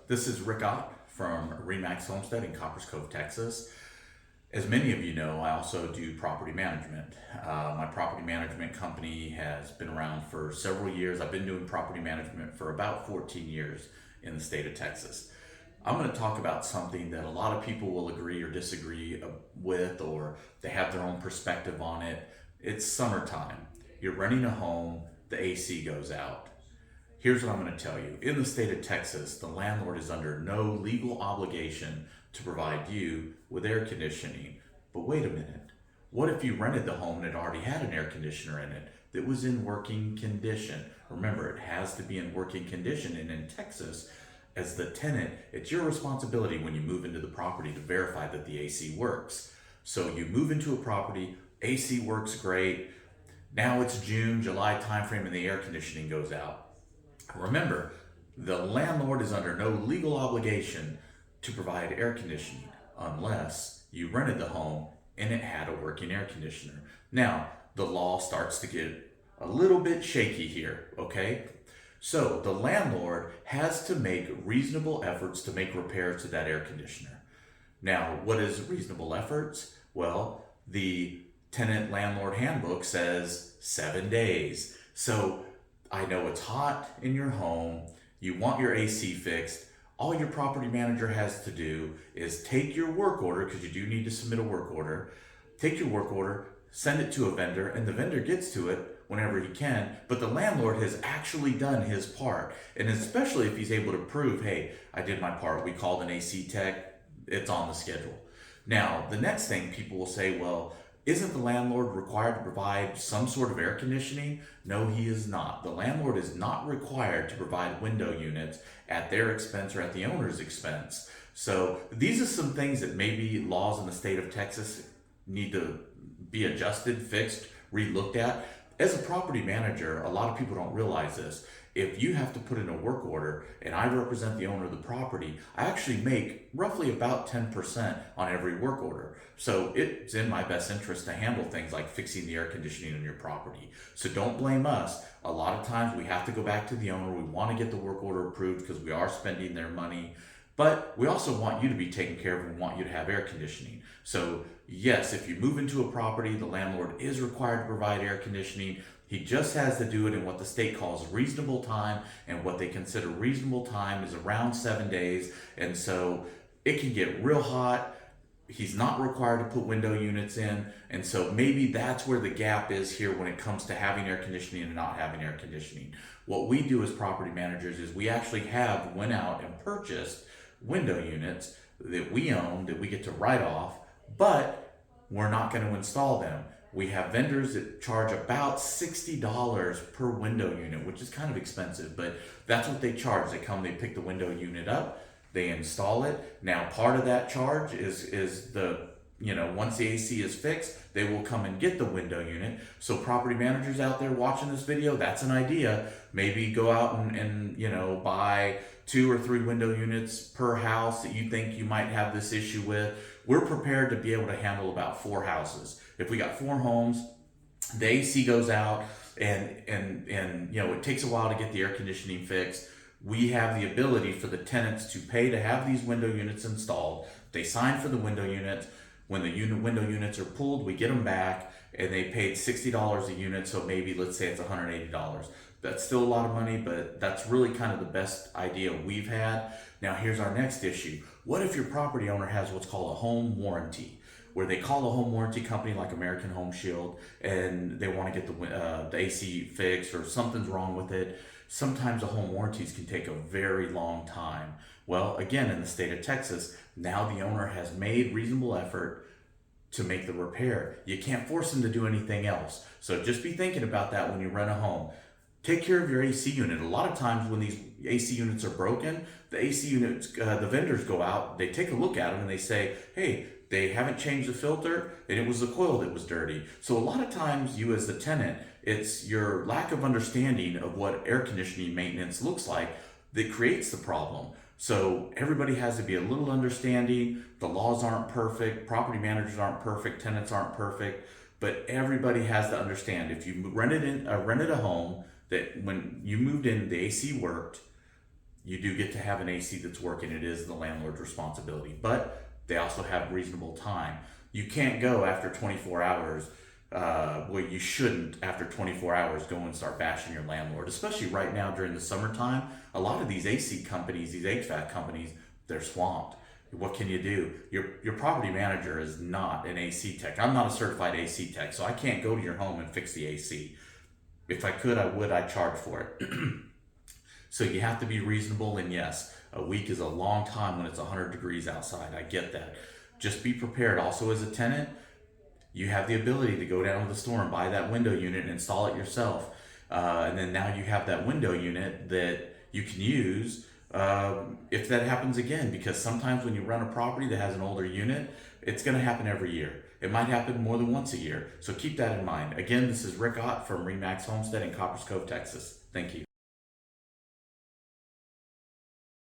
This is Rick Ott from Realty-Homestead in Copperas Cove, Texas. As many of you know, I also do property management. My property management company has been around for several years. I've been doing property management for about 14 years in the state of Texas. I'm going to talk about something that a lot of people will agree or disagree with, or they have their own perspective on it. It's summertime. You're renting a home, the AC goes out. Here's what I'm going to tell you. In the state of Texas, the landlord is under no legal obligation to provide you with air conditioning. But wait a minute. What if you rented the home and it already had an air conditioner in it that was in working condition? Remember, it has to be in working condition. And in Texas, as the tenant, it's your responsibility when you move into the property to verify that the AC works. So you move into a property, AC works great. Now it's June, July timeframe, and the air conditioning goes out. Remember, the landlord is under no legal obligation to provide air conditioning unless you rented the home and it had a working air conditioner. Now, the law starts to get a little bit shaky here, okay? So the landlord has to make reasonable efforts to make repairs to that air conditioner. Now, what is reasonable efforts? Well, the tenant landlord handbook says 7 days. So I know it's hot in your home, you want your AC fixed. All your property manager has to do is take your work order, because you do need to submit a work order, take your work order, send it to a vendor, and the vendor gets to it whenever he can. But the landlord has actually done his part. And especially if he's able to prove, hey, I did my part, we called an AC tech, it's on the schedule. Now, the next thing people will say, well, isn't the landlord required to provide some sort of air conditioning? No, he is not. The landlord is not required to provide window units at their expense or at the owner's expense. So these are some things that maybe laws in the state of Texas need to be adjusted, fixed, re-looked at. As a property manager, a lot of people don't realize this. If you have to put in a work order and I represent the owner of the property, I actually make roughly about 10% on every work order. So it's in my best interest to handle things like fixing the air conditioning on your property. So don't blame us. A lot of times we have to go back to the owner. We want to get the work order approved because we are spending their money. But we also want you to be taken care of and want you to have air conditioning. So yes, if you move into a property, the landlord is required to provide air conditioning. He just has to do it in what the state calls reasonable time, and what they consider reasonable time is around 7 days. And so it can get real hot. He's not required to put window units in. And so maybe that's where the gap is here when it comes to having air conditioning and not having air conditioning. What we do as property managers is we actually went out and purchased window units that we own, that we get to write off, but we're not going to install them. We have vendors that charge about $60 per window unit, which is kind of expensive, but that's what they charge. They come, they pick the window unit up, they install it. Now, part of that charge is once the AC is fixed, they will come and get the window unit. So property managers out there watching this video, that's an idea. Maybe go out and buy 2 or 3 window units per house that you think you might have this issue with. We're prepared to be able to handle about 4 houses. If we got 4 homes, the AC goes out and it takes a while to get the air conditioning fixed. We have the ability for the tenants to pay to have these window units installed. They sign for the window units. When the window units are pulled, we get them back, and they paid $60 a unit, so maybe let's say it's $180. That's still a lot of money, but that's really kind of the best idea we've had. Now here's our next issue. What if your property owner has what's called a home warranty, where they call a home warranty company like American Home Shield, and they want to get the AC fixed or something's wrong with it? Sometimes the home warranties can take a very long time. Well, again, in the state of Texas, now the owner has made reasonable effort to make the repair. You can't force them to do anything else. So just be thinking about that when you rent a home. Take care of your AC unit. A lot of times when these AC units are broken, the AC units, the vendors go out, they take a look at them and they say, hey, they haven't changed the filter and it was the coil that was dirty. So a lot of times you as the tenant, it's your lack of understanding of what air conditioning maintenance looks like that creates the problem. So everybody has to be a little understanding. The laws aren't perfect, property managers aren't perfect, tenants aren't perfect, but everybody has to understand. If you rented a home that when you moved in, the AC worked, you do get to have an AC that's working. It is the landlord's responsibility, but they also have reasonable time. You can't go after 24 hours. Well, you shouldn't after 24 hours go and start bashing your landlord, especially right now during the summertime. A lot of these AC companies, these HVAC companies, they're swamped. What can you do? Your property manager is not an AC tech. I'm not a certified AC tech, so I can't go to your home and fix the AC. If I could, I would. I'd charge for it. So you have to be reasonable, and yes, a week is a long time when it's 100 degrees outside. I get that. Just be prepared. Also, as a tenant, you have the ability to go down to the store and buy that window unit and install it yourself. And then now you have that window unit that you can use if that happens again, because sometimes when you run a property that has an older unit, it's going to happen every year. It might happen more than once a year. So keep that in mind. Again, this is Rick Ott from Realty-Homestead in Copperas Cove, Texas. Thank you.